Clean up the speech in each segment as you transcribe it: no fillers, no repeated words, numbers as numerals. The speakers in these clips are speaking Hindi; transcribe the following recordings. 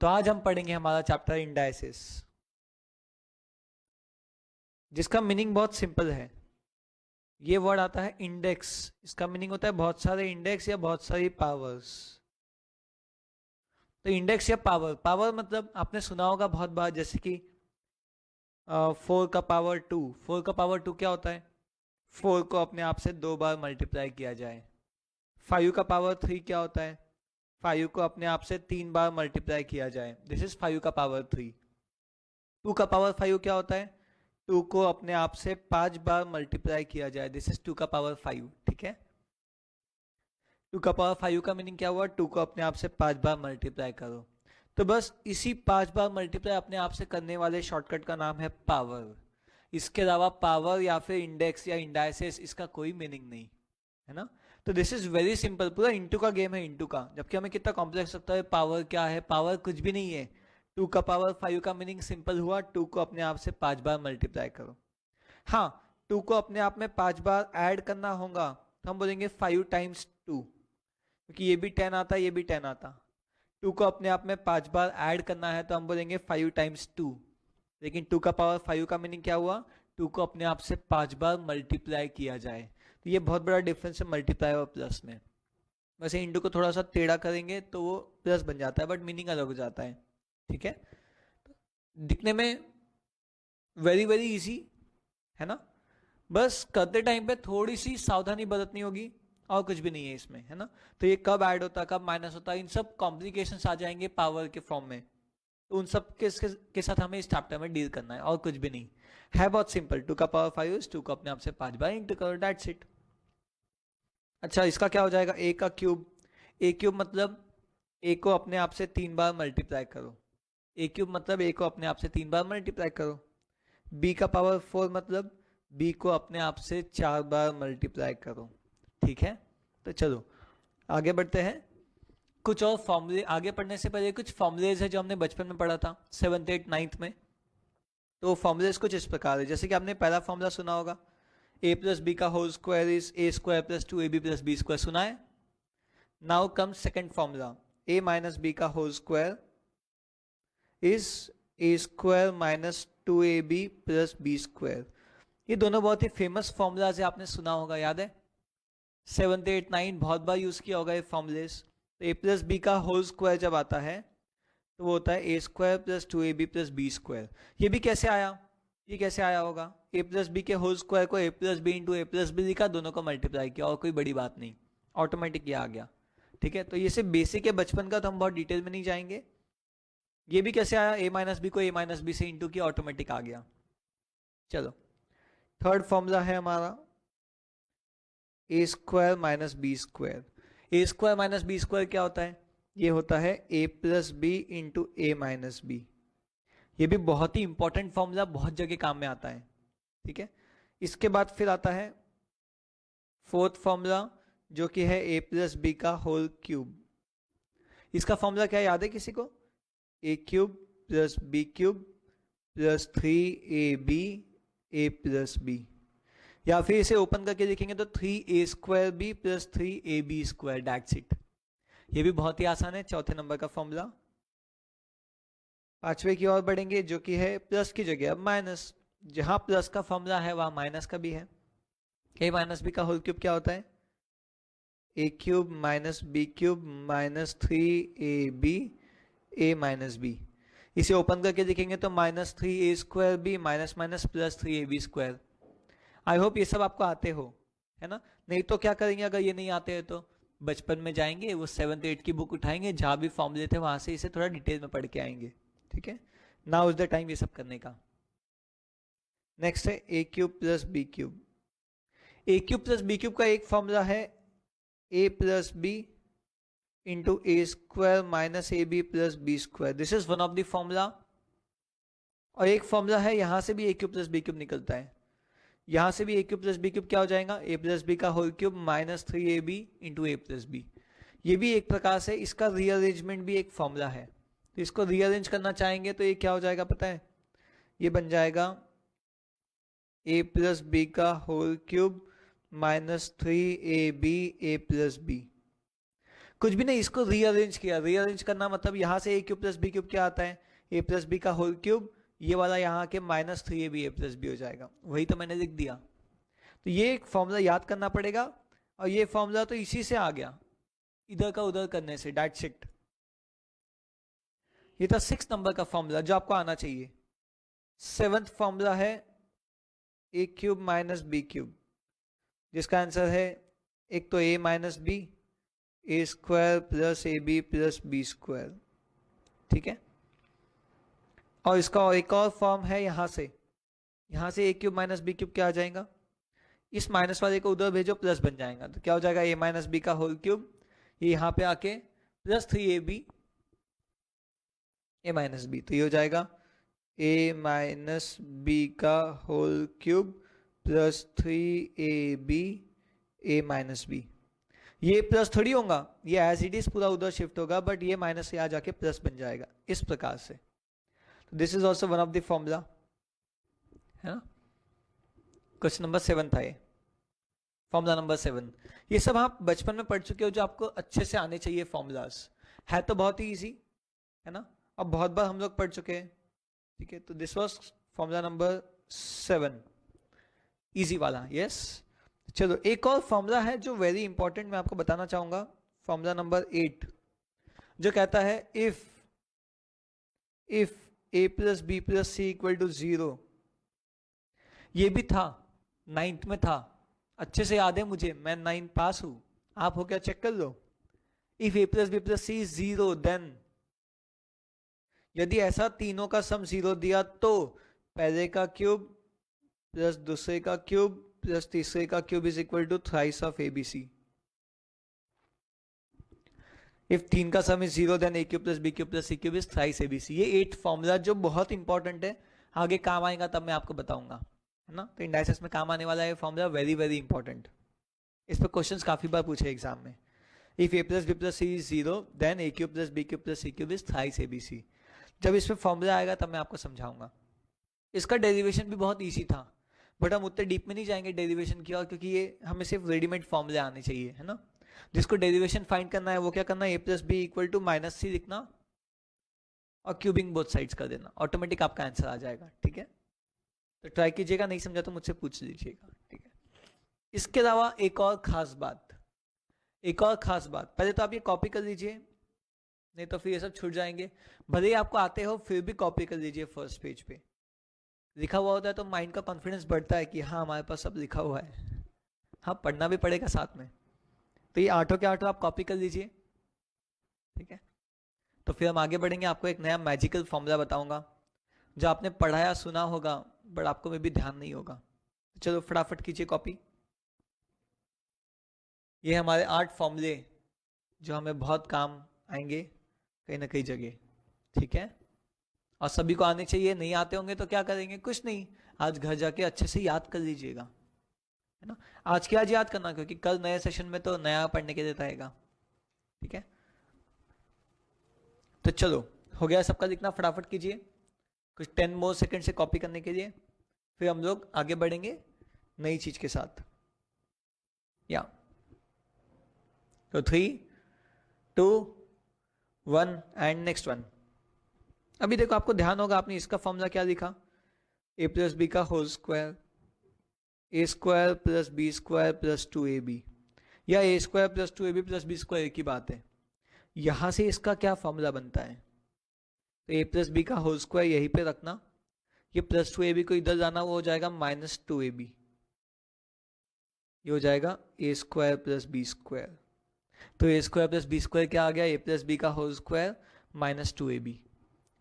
तो आज हम पढ़ेंगे हमारा चैप्टर इंडाइसिस, जिसका मीनिंग बहुत सिंपल है। ये वर्ड आता है इंडेक्स, इसका मीनिंग होता है बहुत सारे इंडेक्स या बहुत सारी पावर्स। तो इंडेक्स या पावर, पावर मतलब आपने सुना होगा बहुत बार, जैसे कि 4 का पावर 2। 4 का पावर 2 क्या होता है? 4 को अपने आप से 2 बार मल्टीप्लाई किया जाए। 5 का पावर 3 क्या होता है? 5 को अपने आप से 3 बार मल्टीप्लाई किया जाए। दिस इज 5 का पावर 3। 2 का पावर 5 क्या होता है? 2 को अपने आप से 5 बार मल्टीप्लाई किया जाए। दिस इज 2 का पावर 5। ठीक है, 2 का पावर 5 का मीनिंग क्या हुआ? 2 को अपने आप से 5 बार मल्टीप्लाई करो। तो बस इसी 5 बार मल्टीप्लाई अपने आप से करने वाले शॉर्टकट का नाम है पावर। इसके अलावा पावर या फिर इंडेक्स या इंडाइसेस, इसका कोई मीनिंग नहीं है ना। तो दिस इज वेरी सिंपल, पूरा इंटू का गेम है, इंटू का। जबकि हमें कितना कॉम्प्लेक्स लगता है, पावर क्या है? पावर कुछ भी नहीं है। 2 का पावर 5 का मीनिंग सिंपल हुआ, 2 को अपने आप से 5 बार मल्टीप्लाई करो। हाँ, 2 को अपने आप में 5 बार ऐड करना होगा, तो हम बोलेंगे 5 टाइम्स 2, क्योंकि ये भी 10 आता, ये भी 10 आता। 2 को अपने आप में 5 बार ऐड करना है, तो हम बोलेंगे 5 टाइम्स 2। लेकिन 2 का पावर 5 का मीनिंग क्या हुआ? 2 को अपने आप से 5 बार मल्टीप्लाई किया जाए। तो ये बहुत बड़ा डिफरेंस है मल्टीप्लाई और प्लस में। वैसे इंटू को थोड़ा सा टेढ़ा करेंगे तो वो प्लस बन जाता है, बट मीनिंग अलग हो जाता है। ठीक है, दिखने में वेरी वेरी इजी है ना। बस करते टाइम पे थोड़ी सी सावधानी बरतनी होगी, और कुछ भी नहीं है इसमें, है ना। तो ये कब ऐड होता है, कब माइनस होता है, इन सब कॉम्प्लिकेशंस आ जाएंगे पावर के फॉर्म में। तो उन सब के साथ हमें इस चैप्टर में डील करना है, और कुछ भी नहीं है। बहुत सिंपल, 2 का पावर 5, 2 को अपने आप से 5 बार इंटू करो, दैट्स इट। अच्छा, इसका क्या हो जाएगा? ए का क्यूब। ए क्यूब मतलब ए को अपने आप से 3 बार मल्टीप्लाई करो। ए क्यूब मतलब ए को अपने आप से 3 बार मल्टीप्लाई करो। B का पावर 4 मतलब B को अपने आप से 4 बार मल्टीप्लाई करो। ठीक है, तो चलो आगे बढ़ते हैं। कुछ और फॉर्मूले, आगे पढ़ने से पहले कुछ फॉर्मूलेज है जो हमने बचपन में पढ़ा था 7th 8th 9th में। तो फॉर्मूलेज कुछ इस प्रकार है, जैसे कि आपने पहला फॉर्मूला सुना होगा, a+b का whole square is a² + 2ab+b²। सुना है? Now come second formula, a-b का whole square is a² - 2ab+b²। ये दोनों बहुत ही फेमस फॉर्मूलाज है, आपने सुना होगा, याद है? 7th 8th 9th बहुत बार यूज किया होगा ये फॉर्मूलेज। तो a+b का होल स्क्वायर जब आता है तो वो होता है a² + 2ab+b²। ये भी कैसे आया? ये कैसे आया होगा? a+b के होल स्क्वायर को a+b × a+b लिखा, दोनों को मल्टीप्लाई किया, और कोई बड़ी बात नहीं, ऑटोमेटिक ये आ गया। ठीक है, तो ये सिर्फ बेसिक है बचपन का, तो हम बहुत डिटेल में नहीं जाएंगे। ये भी कैसे आया? a-b को a-b से इंटू किया, ऑटोमेटिक आ गया। चलो, थर्ड फॉर्मूला है हमारा a² - b²। a² - b² क्या होता है? ये होता है a+b × a-b। ये भी बहुत ही इंपॉर्टेंट फॉर्मूला, बहुत जगह काम में आता है। ठीक है, इसके बाद फिर आता है फोर्थ फॉर्मूला, जो कि है a+b का होल क्यूब। इसका फॉर्मूला क्या याद है किसी को? a³ + b³ + 3ab a+b। या फिर इसे ओपन करके लिखेंगे तो 3a² + 3ab², दैट्स इट। ये भी बहुत ही आसान है, चौथे नंबर का फॉर्मूला। पांचवे की ओर बढ़ेंगे, जो कि है प्लस की जगह अब माइनस। जहां प्लस का फॉर्मूला है वहां माइनस का भी है। a-b का होल क्यूब क्या होता है? a³ - b³ - 3ab a-b। इसे ओपन करके लिखेंगे तो -3a²b --+3ab²। आई होप ये सब आपको आते हो, है ना। नहीं तो क्या करेंगे अगर ये नहीं आते हैं तो? बचपन में जाएंगे, वो 7th 8th की बुक उठाएंगे, जहां भी फॉर्मूले थे वहां से इसे थोड़ा डिटेल में पढ़ के आएंगे। ठीक है, नाउ इज द टाइम ये सब करने का। नेक्स्ट है a³ + b³। a³ + b³ का एक फॉर्मूला है a+b × a² - ab + b²। This is one of the formula. और एक फॉर्मूला है, यहां से भी a³ + b³ निकलता है। यहां से भी a³ + b³ क्या हो जाएगा? a+b का होल क्यूब -3ab × a+b। ये भी एक प्रकार से इसका रीअरेंजमेंट भी एक फॉर्मूला है। तो इसको रीअरेंज करना चाहेंगे तो ये क्या हो जाएगा पता है? ये बन जाएगा a+b का होल क्यूब -3ab a+b। कुछ भी नहीं, इसको रीअरेंज किया। रीअरेंज करना मतलब यहाँ से ए क्यूब प्लस बी क्यूब क्या आता है, ए प्लस बी का होल क्यूब, ये वाला यहाँ के -3ab ए प्लस बी हो जाएगा, वही तो मैंने लिख दिया। तो ये एक फॉर्मूला याद करना पड़ेगा, और ये फॉर्मूला तो इसी से आ गया, इधर का उधर करने से, डेट शिट। ये था 6 नंबर का फॉर्मूला जो आपको आना चाहिए। 7th फॉर्मूला है A cube minus B cube, जिसका आंसर है एक तो A minus B, A square plus A B plus B square, ठीक है। और इसका एक और फॉर्म है, यहाँ से ए क्यूब माइनस बी क्यूब क्या आ जाएगा, इस माइनस वाले को उधर भेजो, प्लस बन जाएगा, तो क्या हो जाएगा ए माइनस बी का होल क्यूब, ये यहाँ पे आके प्लस 3ab ए माइनस बी, तो ये हो जाएगा ए माइनस बी का होल क्यूब प्लस 3ab ए माइनस बी। ये प्लस थोड़ी होगा, ये एज इट इज पूरा उधर शिफ्ट होगा, बट ये माइनस से आ जाके प्लस बन जाएगा इस प्रकार से। तो this is also one of the formula, है ना। क्वेश्चन नंबर 7 था ये, फॉर्मूला नंबर 7। ये सब आप बचपन में पढ़ चुके हो, जो आपको अच्छे से आने चाहिए फॉर्मूलाज, है तो बहुत ही इजी, है ना, अब बहुत बार हम लोग पढ़ चुके हैं, ठीक है। तो this was formula number 7, easy वाला, यस। चलो एक और फॉर्मूला है जो वेरी इंपॉर्टेंट, मैं आपको बताना चाहूंगा, फॉर्मूला नंबर 8, जो कहता है if a plus B plus C equal to 0। ये भी था 9th में था, अच्छे से याद है मुझे, मैं 9 पास हूं, आप हो क्या चेक कर लो। If a plus B plus C is 0 then, यदि ऐसा तीनों का सम 0 दिया तो पहले का क्यूब प्लस दूसरे का क्यूब प्लस तीसरे का cube is equal to thrice of ABC. If 3 का sum is 0 then A cube plus B cube plus C cube is thrice ABC. ये 8 फॉर्मूला जो बहुत इंपॉर्टेंट है, आगे काम आएगा तब मैं आपको बताऊंगा, है ना। तो इंडाइसिस में काम आने वाला है फॉर्मूला, वेरी वेरी इंपॉर्टेंट। इस पर क्वेश्चंस काफी बार पूछे एग्जाम में। If A plus B plus C is 0 then A cube plus B cube plus C cube is thrice ABC. जब इसमें फॉर्मूला आएगा तब मैं आपको समझाऊंगा। इसका डेरिवेशन भी बहुत ईजी था, बट हम उतने डीप में नहीं जाएंगे डेरिवेशन की ओर, क्योंकि ये हमें सिर्फ रेडीमेड फॉर्मूले आने चाहिए, है ना। जिसको डेरिवेशन फाइंड करना है वो क्या करना है, A plus B equal to minus C लिखना और क्यूबिंग बोथ साइड्स कर देना, ऑटोमेटिक आपका आंसर आ जाएगा, ठीक है। तो ट्राई कीजिएगा, नहीं समझा तो मुझसे पूछ लीजिएगा, ठीक है। इसके अलावा एक और खास बात, पहले तो आप ये कॉपी कर लीजिए, नहीं तो फिर ये सब छूट जाएंगे। भले ही आपको आते हो फिर भी कॉपी कर लीजिए, फर्स्ट पेज पे लिखा हुआ होता है तो माइंड का कॉन्फिडेंस बढ़ता है कि हाँ हमारे पास सब लिखा हुआ है, हाँ पढ़ना भी पड़ेगा साथ में। तो ये 8 के 8 आप कॉपी कर लीजिए, ठीक है। तो फिर हम आगे बढ़ेंगे, आपको एक नया मैजिकल फॉर्मूला बताऊंगा जो आपने पढ़ा या सुना होगा बट आपको में भी ध्यान नहीं होगा। तो चलो फटाफट कीजिए कॉपी। ये हमारे 8 फॉर्मूले जो हमें बहुत काम आएंगे कहीं ना कहीं जगह, ठीक है। और सभी को आने चाहिए, नहीं आते होंगे तो क्या करेंगे, कुछ नहीं, आज घर जाके अच्छे से याद कर लीजिएगा, है ना। आज के आज याद करना, क्योंकि कल नए सेशन में तो नया पढ़ने के लिए रहेगा, ठीक है। तो चलो हो गया सबका लिखना, फटाफट कीजिए, कुछ 10 मोर सेकंड से कॉपी करने के लिए, फिर हम लोग आगे बढ़ेंगे नई चीज के साथ। या तो 3, 2, 1 एंड नेक्स्ट वन। अभी देखो आपको ध्यान होगा, आपने इसका फॉर्मूला क्या लिखा, ए प्लस बी का whole square, A square plus B square plus 2ab, या A square plus 2ab plus B square की बात है। यहां से इसका क्या फॉर्मूला बनता है, तो ए प्लस बी का होल स्क्वायर यहीं पे रखना, ये प्लस 2ab को इधर जाना, वो हो जाएगा -2ab, ये हो जाएगा ए स्क्वायर प्लस बी स्क्वायर। तो ए स्क्वायर प्लस बी स्क्वायर क्या आ गया, ए प्लस बी का होल स्क्वायर -2ab,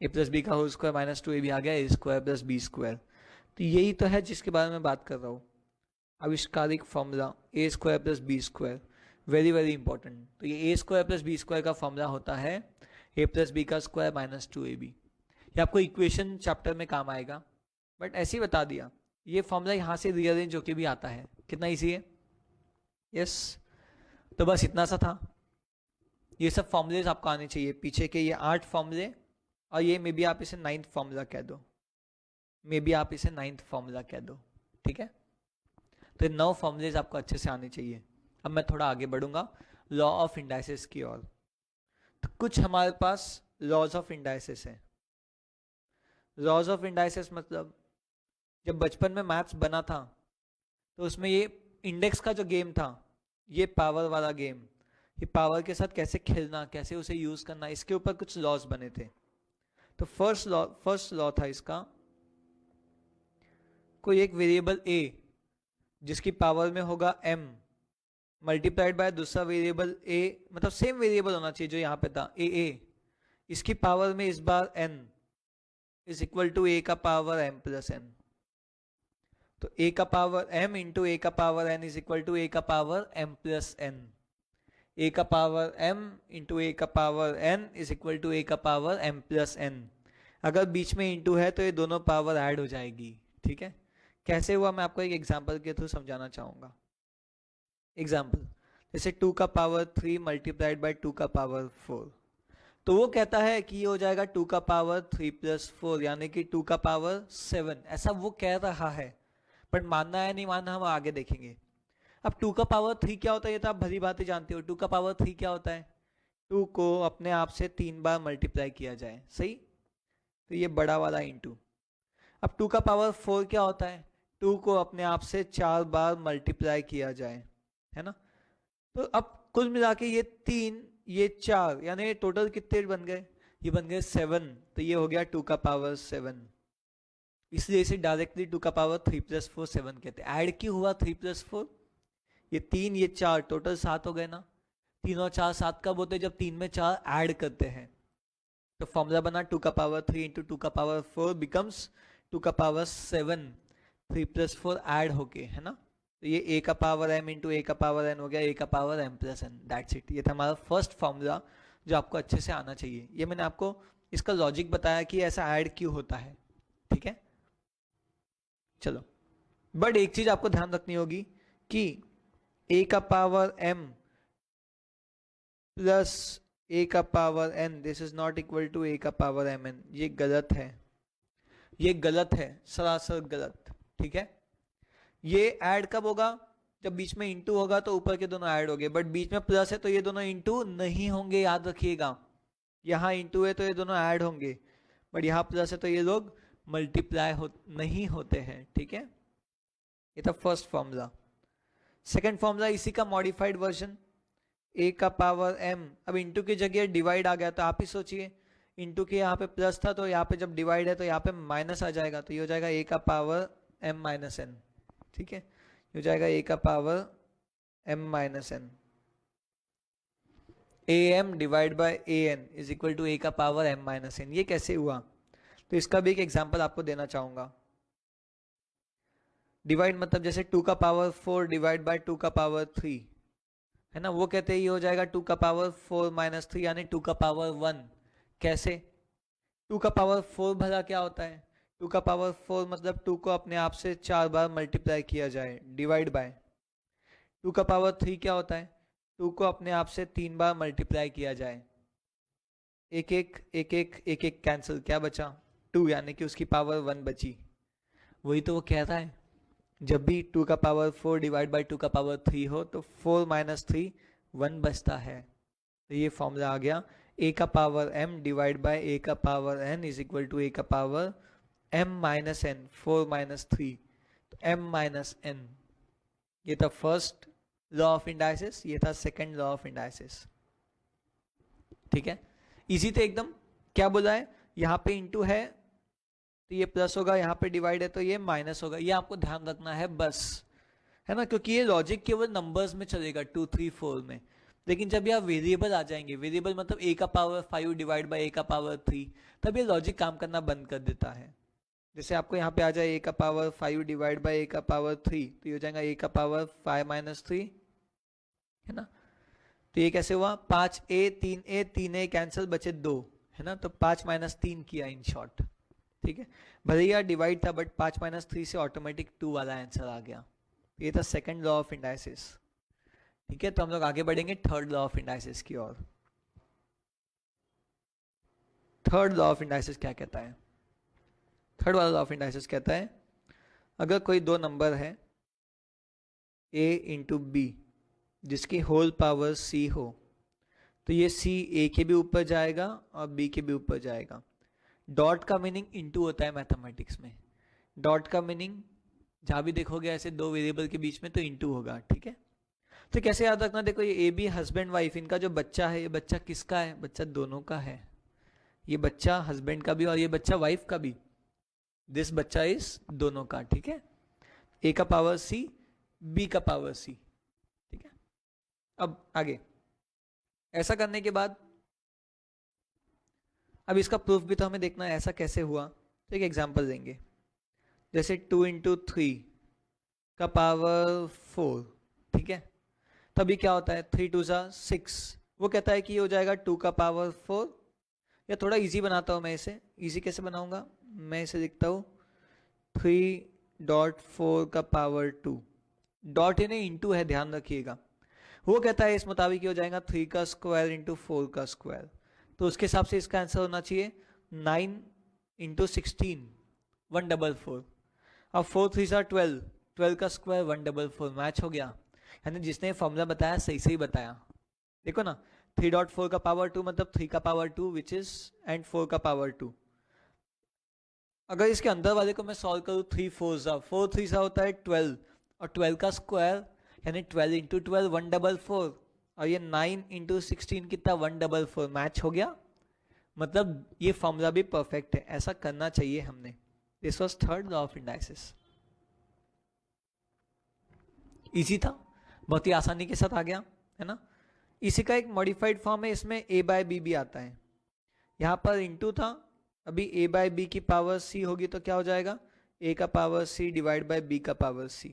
ए प्लस बी का होल स्क्वायर -2ab आ गया ए स्क्वायर प्लस बी स्क्वायर। तो यही तो है जिसके बारे में बात कर रहा हूँ, आविष्कारिक formula A square plus B square, very very important. तो ये A square plus B square का फॉर्मूला होता है ए प्लस बी का स्क्वायर -2ab। ये आपको इक्वेशन चैप्टर में काम आएगा, बट ऐसे ही बता दिया। ये फॉर्मूला यहाँ से रीअरेंज होके भी आता है, कितना ईजी है, यस। तो बस इतना सा था, ये सब फॉर्मूलेज आपको आने चाहिए, पीछे के ये 8 फॉर्मूले, और ये मे बी आप इसे 9th फॉर्मूला कह दो, ठीक है। तो 9 फॉर्मूलेज आपको अच्छे से आने चाहिए। अब मैं थोड़ा आगे बढ़ूंगा लॉ ऑफ इंडाइसिस की ओर। तो कुछ हमारे पास लॉज ऑफ इंडाइसिस है। लॉज ऑफ इंडाइसिस मतलब जब बचपन में मैथ्स बना था तो उसमें ये इंडेक्स का जो गेम था, ये पावर वाला गेम, ये पावर के साथ कैसे खेलना, कैसे उसे यूज करना, इसके ऊपर कुछ लॉज बने थे। तो फर्स्ट लॉ था इसका, कोई एक वेरिएबल ए जिसकी पावर में होगा m मल्टीप्लाइड बाय दूसरा वेरिएबल a, मतलब सेम वेरिएबल होना चाहिए जो यहाँ पे था a, इसकी पावर में इस बार n is equal to a का पावर m प्लस n। तो a का पावर m इंटू a का power n is equal to a का power m plus n। a का पावर m इंटू a का power n is equal to a का पावर m प्लस n। अगर बीच में इंटू है तो ये दोनों पावर ऐड हो जाएगी। ठीक है, कैसे हुआ मैं आपको एक एग्जांपल के थ्रू समझाना चाहूंगा। एग्जांपल, जैसे 2 का पावर 3 मल्टीप्लाइड बाय 2 का पावर 4, तो वो कहता है कि ये हो जाएगा 2 का पावर 3 प्लस 4 यानी कि 2 का पावर 7, ऐसा वो कह रहा है। बट मानना है नहीं मानना हम आगे देखेंगे। अब 2 का पावर 3 क्या होता है ये तो आप भली बातें जानते हो। 2 का पावर 3 क्या होता है, 2 को अपने आप से 3 बार मल्टीप्लाई किया जाए, सही। तो ये बड़ा वाला इंटू। अब 2 का पावर 4 क्या होता है, 2 को अपने आप से 4 बार मल्टीप्लाई किया जाए, है ना। तो अब कुल मिला के ये 3 ये 4 यानी टोटल कितने बन गए, ये बन गए 7। तो ये हो गया 2 का पावर 7। इसलिए इसे डायरेक्टली 2 का पावर 3 प्लस 4 7 कहते हैं। ऐड क्यों हुआ 3 प्लस 4, ये 3 ये 4 टोटल 7 हो गए ना। 3 और 4 7 कब होते हैं, जब 3 में 4 ऐड करते हैं। तो फॉर्मूला बना 2 का पावर 3 इंटू 2 का पावर 4 बिकम्स 2 का पावर 7, 3 प्लस 4 ऐड होके, है ना। तो ये a का पावर m इंटू a का पावर n हो गया a का power m plus n, that's it. ये था हमारा फर्स्ट फॉर्मूला जो आपको अच्छे से आना चाहिए। ये मैंने आपको इसका लॉजिक बताया कि ऐसा ऐड क्यों होता है, ठीक है। चलो, बट एक चीज आपको ध्यान रखनी होगी कि a का पावर m प्लस a का power n this is not equal to a का पावर m n। ये गलत है, ये गलत है, सरासर गलत, ठीक है। ये ऐड कब होगा, जब बीच में इंटू होगा तो ऊपर के दोनों ऐड हो गए, बट बीच में प्लस है तो ये दोनों इंटू नहीं होंगे, याद रखिएगा। यहाँ इंटू है तो ये दोनों ऐड होंगे, बट यहाँ प्लस है तो ये लोग मल्टीप्लाई नहीं होते हैं, ठीक है। ये था फर्स्ट फॉर्मूला। सेकंड फॉर्मूला इसी का मॉडिफाइड वर्जन, a का पावर m, अब इंटू की जगह डिवाइड आ गया। तो आप ही सोचिए, इंटू के यहाँ पे प्लस था तो यहाँ पे जब डिवाइड है तो यहाँ पे माइनस आ जाएगा। तो ये हो जाएगा a का पावर m माइनस n, ठीक है। ये हो जाएगा a का power m minus n। am divide by an is equal to a का पावर m माइनस n। ये कैसे हुआ, तो इसका भी एक एग्जांपल आपको देना चाहूंगा। डिवाइड मतलब जैसे 2 का पावर 4 डिवाइड बाय 2 का पावर 3, है ना। वो कहते हैं ये हो जाएगा 2 का पावर 4 माइनस 3 यानी 2 का पावर 1। कैसे, 2 का पावर 4 भला क्या होता है, 2 का पावर 4 मतलब 2 को अपने आप से 4 बार मल्टीप्लाई किया जाए डिवाइड बाय 2 का पावर 3 क्या होता है, 2 को अपने आप से 3 बार मल्टीप्लाई किया जाए। एक एक एक एक एक एक कैंसिल, क्या बचा 2 यानी कि उसकी पावर 1 बची। वही तो वो कहता है, जब भी 2 का पावर 4 डिवाइड बाय 2 का पावर 3 हो तो 4 माइनस 3 1 बचता है। तो ये फॉर्मूला आ गया, a का power m divide by a का power n is equal to a का power m minus n, 4 minus 3 तो m माइनस n। ये था फर्स्ट लॉ ऑफ इंडाइसिस, ये था सेकंड लॉ ऑफ इंडाइसिस, ठीक है। इजी थे एकदम। क्या बोला है, यहाँ पे इंटू है तो ये प्लस होगा, यहाँ पे डिवाइड है तो ये माइनस होगा। ये आपको ध्यान रखना है बस, है ना, क्योंकि ये लॉजिक केवल नंबर्स में चलेगा 2 3 4 में। लेकिन जब यहाँ वेरिएबल आ जाएंगे, वेरिएबल मतलब a का पावर 5 डिवाइड बाय a का पावर 3, तब ये लॉजिक काम करना बंद कर देता है। जैसे आपको यहाँ पे आ जाए a का पावर 5 डिवाइड बाय a का पावर 3, तो ये हो जाएगा a का पावर 5 माइनस 3, है ना। तो ये कैसे हुआ, 5a 3a 3a कैंसिल, बचे 2, है ना। तो 5 माइनस 3 किया इन शॉर्ट, ठीक है। भले यार डिवाइड था बट 5 माइनस 3 से ऑटोमेटिक 2 वाला आंसर आ गया। ये था सेकंड लॉ ऑफ इंडाइसिस, ठीक है। तो हम लोग आगे बढ़ेंगे थर्ड लॉ ऑफ इंडाइसिस की ओर। थर्ड लॉ ऑफ इंडाइसिस क्या कहता है, थर्ड वाला लॉ ऑफ इंडाइसिस कहता है, अगर कोई दो नंबर है a इंटू बी जिसकी होल पावर c हो, तो ये c a के भी ऊपर जाएगा और b के भी ऊपर जाएगा। डॉट का मीनिंग इनटू होता है मैथमेटिक्स में। डॉट का मीनिंग जहां भी देखोगे ऐसे दो वेरिएबल के बीच में तो इनटू होगा, ठीक है। तो कैसे याद रखना, देखो ये ए बी हस्बैंड वाइफ, इनका जो बच्चा है, ये बच्चा किसका है? बच्चा दोनों का है। ये बच्चा हस्बैंड का भी और ये बच्चा वाइफ का भी। दिस बच्चा इज दोनों का, ठीक है। ए का पावर सी, बी का पावर सी, ठीक है। अब आगे ऐसा करने के बाद अब इसका प्रूफ भी तो हमें देखना है ऐसा कैसे हुआ। तो एक एग्जांपल देंगे, जैसे 2 इंटू 3 का पावर 4, ठीक है। तभी क्या होता है, 3 2 जा 6। वो कहता है कि ये हो जाएगा 2 का पावर 4। या थोड़ा इजी बनाता हूँ मैं इसे। इजी कैसे बनाऊंगा, मैं इसे लिखता हूँ 3.4 का पावर 2। डॉट इन्हें इंटू है, ध्यान रखिएगा। वो कहता है इस मुताबिक हो जाएगा 3 का स्क्वायर इंटू 4 का स्क्वायर। तो उसके हिसाब से इसका आंसर होना चाहिए 9 इंटू 16 144। अब 4 3 सा 12, 12 का स्क्वायर 144, मैच हो गया। यानी जिसने फॉर्मूला बताया सही सही बताया। देखो ना, 3.4 का पावर 2 मतलब 3 का पावर 2 विच इज एंड 4 का पावर 2। अगर इसके अंदर वाले को मैं सॉल्व करूँ, 3 4 सा 4 3 सा होता है 12 और 12 का स्क्वायर यानी 12 इंटू 12 144 और ये 9 इंटू 16 कितना 144, मैच हो गया। मतलब ये फॉर्मूला भी परफेक्ट है, ऐसा करना चाहिए हमने। This was third law of indices. Easy था, बहुत ही आसानी के साथ आ गया, है ना। इसी का एक मॉडिफाइड फॉर्म है, इसमें a बाय बी भी आता है। यहाँ पर इंटू था, अभी a बाय बी की पावर c होगी तो क्या हो जाएगा, a का power c divide by b का पावर c।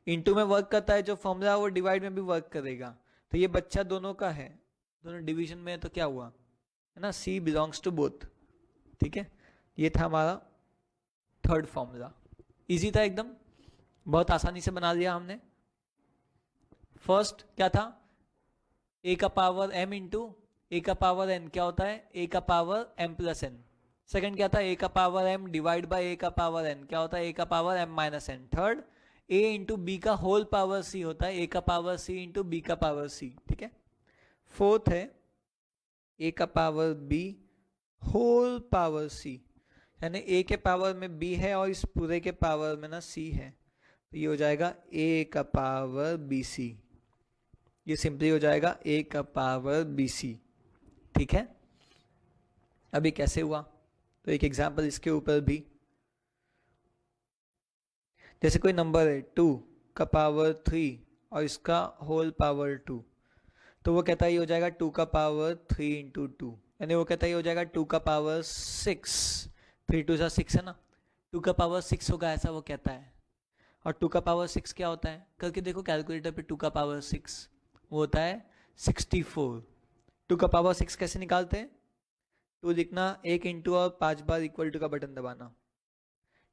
इंटू में वर्क करता है जो फॉर्मूला, वो डिवाइड में भी वर्क करेगा। तो ये बच्चा दोनों का है, दोनों डिवीजन में है, तो क्या हुआ, है ना, c बिलोंग्स टू बोथ, ठीक है। ये था हमारा थर्ड फॉर्मूला। इजी था एकदम, बहुत आसानी से बना लिया हमने। फर्स्ट क्या था, a का पावर m इंटू a का पावर n, क्या होता है a का power m plus n। Second क्या था, a का power m divide by a का पावर n, क्या होता है a का power m minus n। Third a into b का होल पावर c होता है a का पावर c इंटू बी का पावर c, ठीक है। फोर्थ है a का power b whole power c, यानी a के पावर में b है और इस पूरे के पावर में ना c है, तो ये हो जाएगा a का पावर bc। ये सिंपली हो जाएगा a का पावर bc, ठीक है। अभी कैसे हुआ, तो एक एग्जांपल इसके ऊपर भी, जैसे कोई नंबर है 2 का पावर 3 और इसका होल पावर 2, तो वो कहता है ये हो जाएगा 2 का पावर 3 इंटू 2, यानी वो कहता है ये हो जाएगा 2 का पावर 6। 3 2 6 है ना, 2 का पावर 6 होगा, ऐसा वो कहता है। और 2 का पावर 6 क्या होता है, करके देखो कैलकुलेटर पे। 2 का पावर 6 वो होता है 64। 2 का पावर 6 कैसे निकालते हैं, 2 लिखना, 1 इंटू और 5 बार इक्वल टू का बटन दबाना।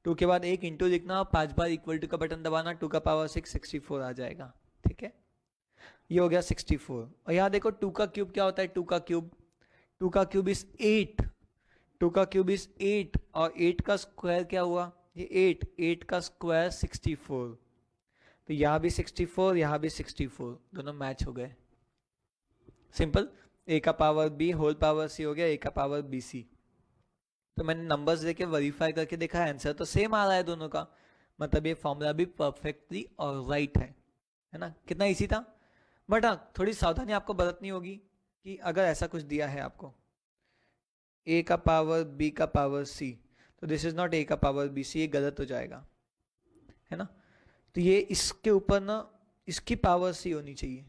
2 के बाद 1 इंटू लिखना और 5 बार इक्वल टू का बटन दबाना, 2 का पावर 6 64 आ जाएगा, ठीक है। ये हो गया 64। और यहाँ देखो 2 का क्यूब क्या होता है, 2 का क्यूब, 2 का क्यूब इज 8। 2 का क्यूब इज 8 और 8 का स्क्वायर क्या हुआ, ये 8 का स्क्वायर 64। तो यहाँ भी 64, यहाँ भी 64, दोनों मैच हो गए। सिंपल, a का power b whole power c हो गया a का पावर bc। तो मैंने नंबर्स देके वेरीफाई करके देखा, आंसर तो सेम आ रहा है दोनों का, मतलब ये फॉर्मूला भी परफेक्टली और राइट है ना। कितना इजी था। बट हाँ, थोड़ी सावधानी आपको बरतनी होगी कि अगर ऐसा कुछ दिया है आपको a का पावर b का पावर c, तो दिस इज नॉट a का पावर b c, ये गलत हो जाएगा, है ना। तो ये इसके ऊपर ना इसकी पावर c होनी चाहिए,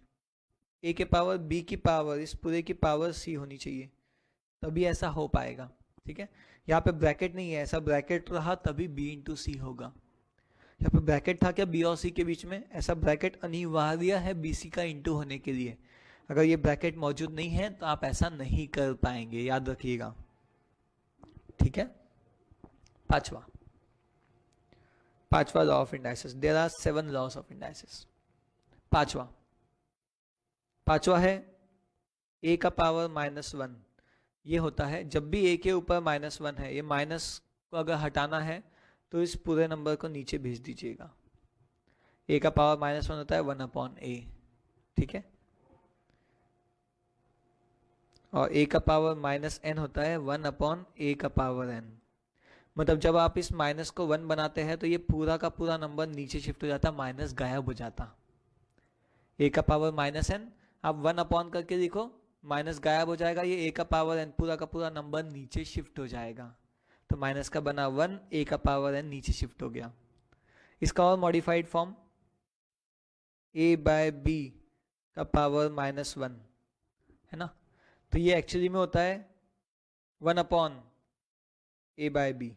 a के पावर b की पावर इस पूरे की पावर c होनी चाहिए, तभी ऐसा हो पाएगा, ठीक है। यहाँ पे ब्रैकेट नहीं है, ऐसा ब्रैकेट रहा तभी b इंटू सी होगा। यहाँ पे ब्रैकेट था क्या b और c के बीच में, ऐसा ब्रैकेट अनिवार्य है bc का इंटू होने के लिए। अगर ये ब्रैकेट मौजूद नहीं है तो आप ऐसा नहीं कर पाएंगे, याद रखिएगा, ठीक है। पांचवा law of indices. There are 7 laws of indices. पांचवा है a का पावर -1। ये होता है जब भी a के ऊपर -1 है, ये माइनस को अगर हटाना है तो इस पूरे नंबर को नीचे भेज दीजिएगा। a का पावर -1 होता है 1/a, ठीक है, और a का पावर माइनस n होता है 1 अपॉन a का पावर n। मतलब जब आप इस माइनस को 1 बनाते हैं तो ये पूरा का पूरा नंबर नीचे शिफ्ट हो जाता, माइनस गायब हो जाता। a का पावर माइनस n, आप 1 अपॉन करके लिखो, माइनस गायब हो जाएगा, ये a का पावर n पूरा का पूरा नंबर नीचे शिफ्ट हो जाएगा। तो माइनस का बना 1, a का पावर n नीचे शिफ्ट हो गया। इसका और modified form a by b का पावर माइनस 1 है ना, तो ये एक्चुअली में होता है 1 अपॉन a बाय b,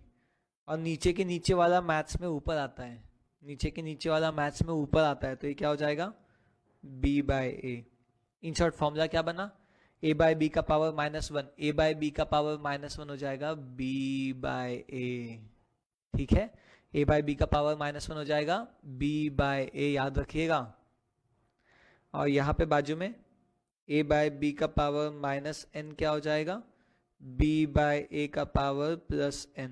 और नीचे के नीचे वाला मैथ्स में ऊपर आता है, नीचे के नीचे वाला मैथ्स में ऊपर आता है, तो ये क्या हो जाएगा b by a। In short formula क्या बना, a बाय b का power minus 1, a by b का पावर माइनस 1 हो जाएगा b बाय a। ठीक है, a बाय b का पावर माइनस 1 हो जाएगा b बाय a, याद रखिएगा। और यहाँ पे बाजू में a बाय b का पावर माइनस n क्या हो जाएगा b बाय a का पावर प्लस n।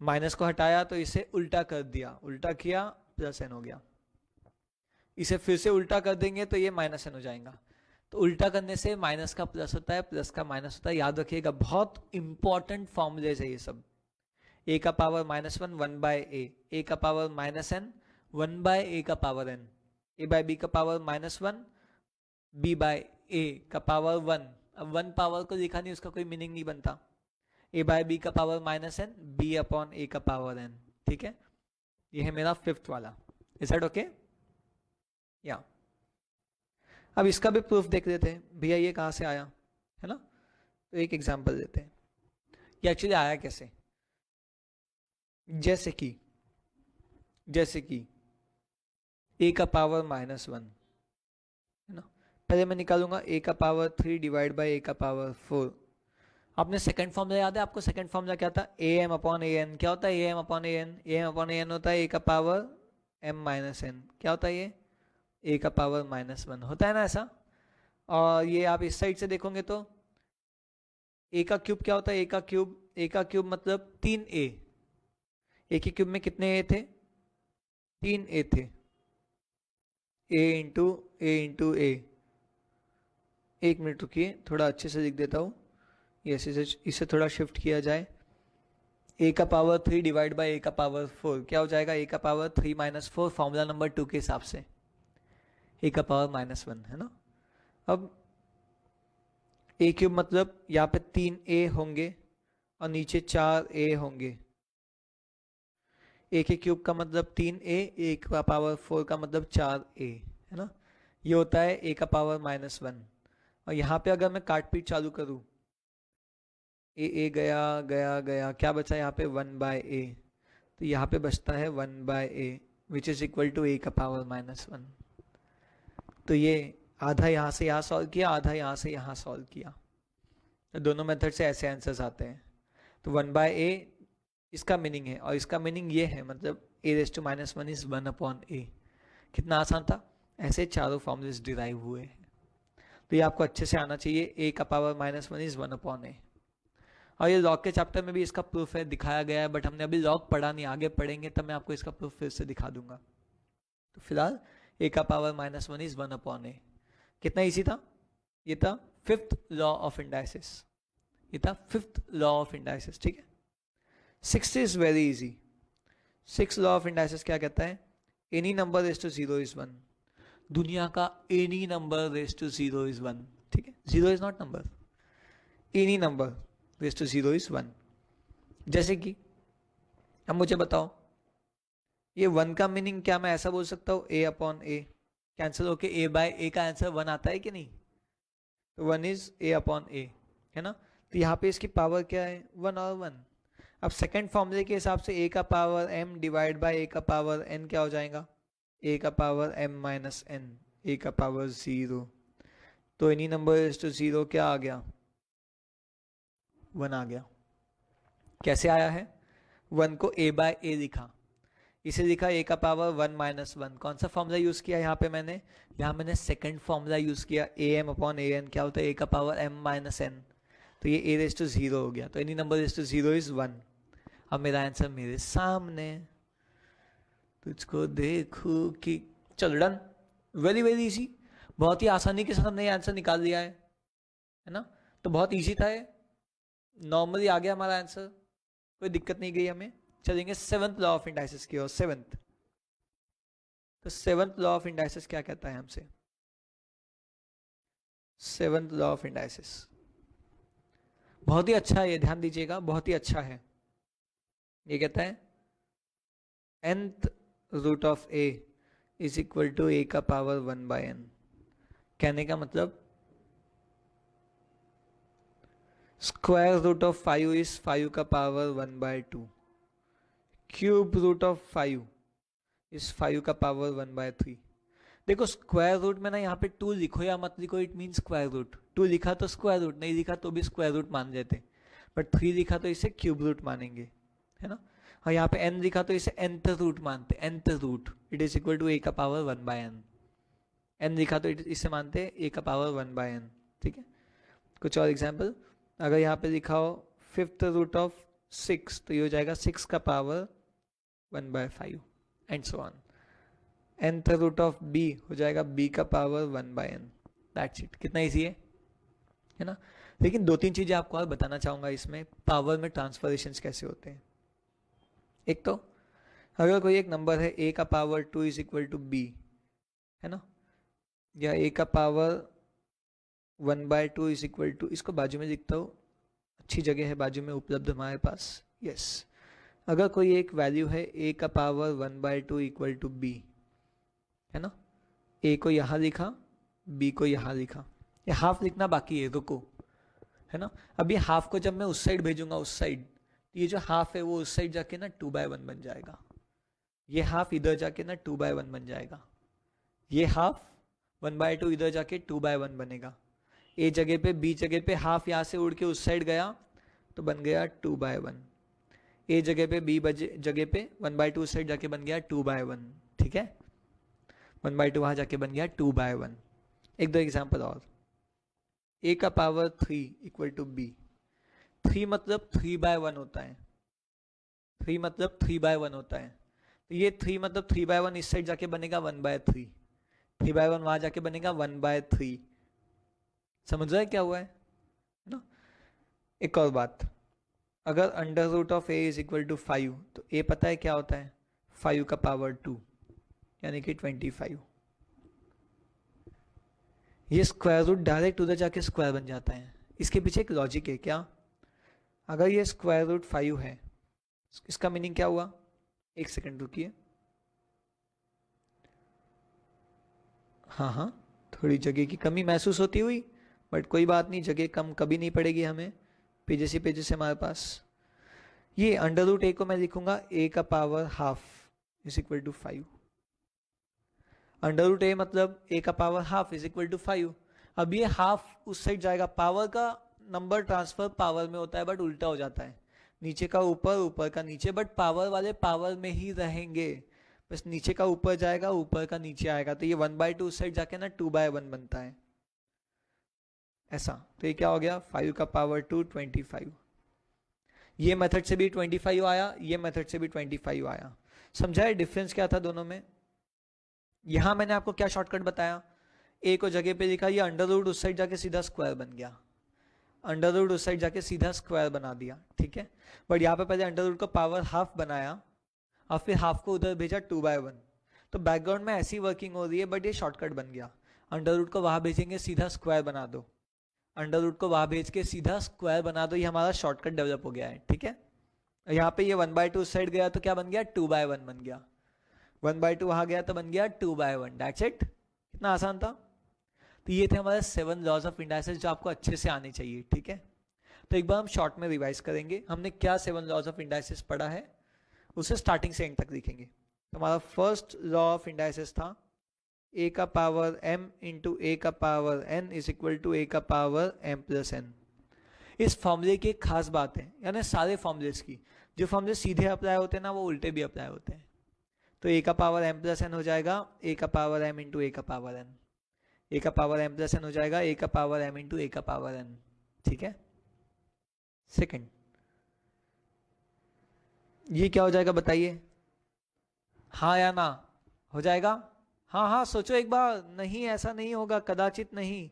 माइनस को हटाया तो इसे उल्टा कर दिया, उल्टा किया प्लस n हो गया। इसे फिर से उल्टा कर देंगे तो ये माइनस n हो जाएगा। तो उल्टा करने से माइनस का प्लस होता है, प्लस का माइनस होता है, याद रखिएगा, बहुत इंपॉर्टेंट फॉर्मूलेज है ये सब। a का पावर माइनस 1 1 बाय a का power minus n 1 by a का power n, a by b का power minus 1 b by a का पावर 1। अब 1 पावर को लिखा नहीं, उसका कोई मीनिंग नहीं बनता। a बाय b का power minus n b upon a का पावर n। ठीक है, ये है मेरा 5th वाला। Is that okay? या अब इसका भी प्रूफ देख लेते हैं, भैया ये कहाँ से आया, है ना। तो एक एग्जांपल देते हैं, ये एक्चुअली आया कैसे। जैसे कि a का पावर माइनस 1 है ना, पहले मैं निकालूंगा a का पावर 3 डिवाइड बाय a का पावर 4। आपने सेकंड फॉर्मूला याद है आपको, सेकंड फॉर्मूला क्या था, am अपॉन an। क्या होता है am upon an, am upon an होता है a का पावर m माइनस n। क्या होता है ये a का पावर माइनस 1 होता है ना ऐसा। और ये आप इस साइड से देखोगे तो a का क्यूब क्या होता है, a का क्यूब मतलब 3a। a के क्यूब में कितने a थे, 3a थे, a इंटू a। एक मिनट रुकिए, थोड़ा अच्छे से लिख देता हूँ, इसे थोड़ा शिफ्ट किया जाए। a का पावर 3 डिवाइड बाय a का पावर 4 क्या हो जाएगा, a का पावर 3 माइनस 4, फॉर्मूला नंबर 2 के हिसाब से a का पावर माइनस 1 है ना। अब a क्यूब मतलब यहाँ पे 3a होंगे और नीचे 4a होंगे। a के क्यूब का मतलब 3a, a का पावर 4 का मतलब 4a है ना। ये होता है a का पावर माइनस 1। और यहाँ पे अगर मैं काट पीट चालू करूँ, a गया गया गया, क्या बचा यहाँ पे 1 बाय a, तो यहाँ पे बचता है 1 by a which is equal to a का पावर माइनस 1। तो ये आधा यहाँ से यहाँ सॉल्व किया, आधा यहाँ से यहाँ सॉल्व किया, तो दोनों मेथड से ऐसे आंसर्स आते हैं। तो 1 बाय a इसका मीनिंग है, और इसका मीनिंग ये है, मतलब a raise to minus 1 is 1 upon a। कितना आसान था, ऐसे चारों फॉर्मूलेस डिराइव हुए हैं। तो ये आपको अच्छे से आना चाहिए, a का power minus 1 is 1 upon a। और ये लॉग के चैप्टर में भी इसका प्रूफ है, दिखाया गया है, बट हमने अभी लॉग पढ़ा नहीं, आगे पढ़ेंगे तब मैं आपको इसका प्रूफ फिर से दिखा दूंगा। तो फिलहाल a का power minus 1 is 1 upon a। कितना ईजी था, ये था 5th लॉ ऑफ इंडाइसिस, ये था 5th लॉ ऑफ इंडाइसिस। ठीक है, 6th is very easy. 6th law of indices क्या कहता है, any number raise to 0 is 1। दुनिया का any number raise to 0 is 1। ठीक है, 0 is not number, any number raise to 0 is 1। जैसे कि अब मुझे बताओ, ये 1 का मीनिंग क्या मैं ऐसा बोल सकता हूँ, a अपॉन a, कैंसिल होके a बाय a का आंसर 1 आता है कि नहीं। तो 1 इज a अपॉन a है ना। तो यहाँ पे इसकी पावर क्या है, 1 और 1। अब सेकंड फॉर्मूले के हिसाब से a का power m divide by a का पावर n क्या हो जाएगा, a का power m minus n, a का पावर 0। तो एनी नंबर इज टू 0 क्या आ गया, 1 आ गया। कैसे आया है, 1 को a बाय a लिखा, इसे लिखा a का पावर 1 माइनस 1। कौन सा फॉर्मूला यूज किया यहाँ पे मैंने, यहाँ मैंने सेकंड फॉर्मूला यूज किया, am अपॉन an क्या होता है, a का पावर m माइनस n। तो ये a रेज टू 0 हो गया, तो any number raise to 0 is 1। अब मेरा आंसर मेरे सामने, तुझको देखूं कि, चलो डन, वेरी वेरी इजी। बहुत ही आसानी के साथ हमने ये आंसर निकाल लिया है ना। तो बहुत इजी था ये, नॉर्मली आ गया हमारा आंसर, कोई दिक्कत नहीं गई हमें। चलेंगे सेवंथ लॉ ऑफ इंडाइसिस की ओर। सेवंथ, तो सेवंथ लॉ ऑफ इंडाइसिस क्या कहता है हमसे? सेवंथ लॉ ऑफ इंडाइसिस बहुत ही अच्छा है, ये ध्यान दीजिएगा, बहुत ही अच्छा है। ये कहता है nth root of a is equal to a का पावर 1/n। कहने का मतलब स्क्वायर रूट ऑफ 5 इज 5 का power 1/2, cube root of 5 is 5 का पावर 1/3। देखो स्क्वायर रूट में ना यहाँ पे 2 लिखो या मत लिखो, इट मीन स्क्वायर रूट। 2 लिखा तो स्क्वायर रूट, नहीं लिखा तो भी स्क्वायर रूट मान लेते, बट 3 लिखा तो इसे क्यूब रूट मानेंगे, है ना। और यहाँ पे n लिखा तो इसे nth रूट मानते, nth root it is equal to a का पावर 1/n। n लिखा तो इसे मानते a का पावर 1/n, ठीक है। कुछ और एग्जाम्पल, अगर यहाँ पे लिखा हो 5th रूट ऑफ 6 तो ये हो जाएगा 6 का power 1/5 and so on. nth root of b हो जाएगा b का पावर 1/n। That's it. कितना इजी है ना। लेकिन 2-3 चीजें आपको और बताना चाहूंगा इसमें, पावर में ट्रांसफॉर्मेशंस कैसे होते हैं। एक तो अगर कोई एक नंबर है a का power 2 is equal to b, है ना, या a का पावर 1/2 इज इक्वल टू, इसको बाजू में लिखता हूँ, अच्छी जगह है बाजू में उपलब्ध हमारे पास, यस। अगर कोई एक वैल्यू है a का पावर 1/2 इक्वल टू b, है ना, a को यहाँ लिखा, b को यहाँ लिखा, ये हाफ लिखना बाकी है, रुको, है ना। अब ये हाफ को जब मैं उस साइड भेजूंगा, उस साइड, ये जो हाफ है वो उस साइड जाके ना 2/1 बन जाएगा, ये हाफ इधर जाके ना 2/1 बन जाएगा, ये हाफ 1/2 इधर जाके 2/1 बनेगा। ए जगह पे, बी जगह पे हाफ यहाँ से उड़ के उस साइड गया तो बन गया 2/1। ए जगह पे, बी जगह पे 1/2 उस साइड जाके बन गया 2/1, ठीक है। 1/2 वहां जाके बन गया 2/1। एक दो एग्जाम्पल और, a का पावर 3 इक्वल टू b। 3 मतलब 3/1 होता है, 3 मतलब 3/1 होता है, तो ये 3 मतलब 3/1 इस साइड जाके बनेगा 1/3, 3/1 वहां जाके बनेगा 1/3। समझ रहे क्या हुआ है ना। एक और बात, अगर under root of a is equal to 5 तो a पता है क्या होता है, 5 का पावर 2 यानी कि 25। ये स्क्वायर रूट डायरेक्ट उधर जाके स्क्वायर बन जाता है। इसके पीछे एक लॉजिक है क्या, अगर ये स्क्वायर रूट 5 है, इसका मीनिंग क्या हुआ, एक सेकंड रुकिए, हाँ, थोड़ी जगह की कमी महसूस होती हुई, बट कोई बात नहीं, जगह कम कभी नहीं पड़ेगी हमें, पेजेस हमारे पास। ये अंडर रूट a को मैं लिखूंगा a का power half is equal to 5। Under root a मतलब a का power half is equal to 5। अब ये हाफ उस साइड जाएगा, पावर का नंबर ट्रांसफर पावर में होता है बट उल्टा हो जाता है, नीचे का ऊपर, ऊपर का नीचे, बट पावर वाले पावर में ही रहेंगे, बस नीचे का ऊपर जाएगा, ऊपर का नीचे आएगा, तो ये 1/2 उस साइड जाके ना 2/1 बनता है ऐसा। तो ये क्या हो गया, 5 का पावर 2 25। ये मेथड से भी 25 आया, ये मेथड से भी 25 आया। समझा है डिफरेंस क्या था दोनों में। यहां मैंने आपको क्या शॉर्टकट बताया, a को जगह पे लिखा, ये अंडर रूट उस साइड जाके सीधा स्क्वायर बन गया, अंडर रूट उस साइड जाके सीधा स्क्वायर बना दिया, ठीक है। बट यहाँ पे पहले अंडर रूट का पावर हाफ बनाया और फिर हाफ को उधर भेजा 2/1, तो बैकग्राउंड में ऐसी वर्किंग हो रही है, बट ये शॉर्टकट बन गया। अंडर रूट को वहां भेजेंगे, सीधा स्क्वायर बना दो, अंडर रूट को वहां भेज के सीधा स्क्वायर बना दो, ये हमारा शॉर्टकट डेवलप हो गया है, ठीक है। यहाँ पे ये 1/2 उस साइड गया तो क्या बन गया, 2/1 बन गया, 1/2 वहां गया तो बन गया 2/1। दैट्स इट, कितना आसान था। तो ये थे हमारे 7 लॉज ऑफ इंडाइसिस जो आपको अच्छे से आने चाहिए, ठीक है। तो एक बार हम शॉर्ट में रिवाइज करेंगे, हमने क्या 7 लॉज ऑफ इंडाइसिस पढ़ा है, उसे स्टार्टिंग से एंड तक लिखेंगे। तो हमारा फर्स्ट लॉ ऑफ इंडाइसिस था a का पावर m इंटू a का power n is equal to a का पावर m प्लस n। इस फॉर्मूले की एक खास बात है, यानी सारे फॉर्मूलेस की, जो फॉर्मूले सीधे अप्लाई होते हैं ना वो उल्टे भी अप्लाई होते हैं। तो a का पावर m प्लस n हो जाएगा a का पावर m इंटू a का पावर n, a का पावर m प्लस n हो जाएगा a का पावर m इंटू a का पावर n, ठीक है। सेकंड, ये क्या हो जाएगा बताइए, हाँ या ना, हो जाएगा, हाँ हाँ सोचो एक बार, नहीं ऐसा नहीं होगा, कदाचित नहीं।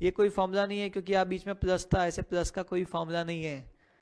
ये कोई फॉर्मूला नहीं है, क्योंकि यहाँ बीच में प्लस था, ऐसे प्लस का कोई फॉर्मूला नहीं है।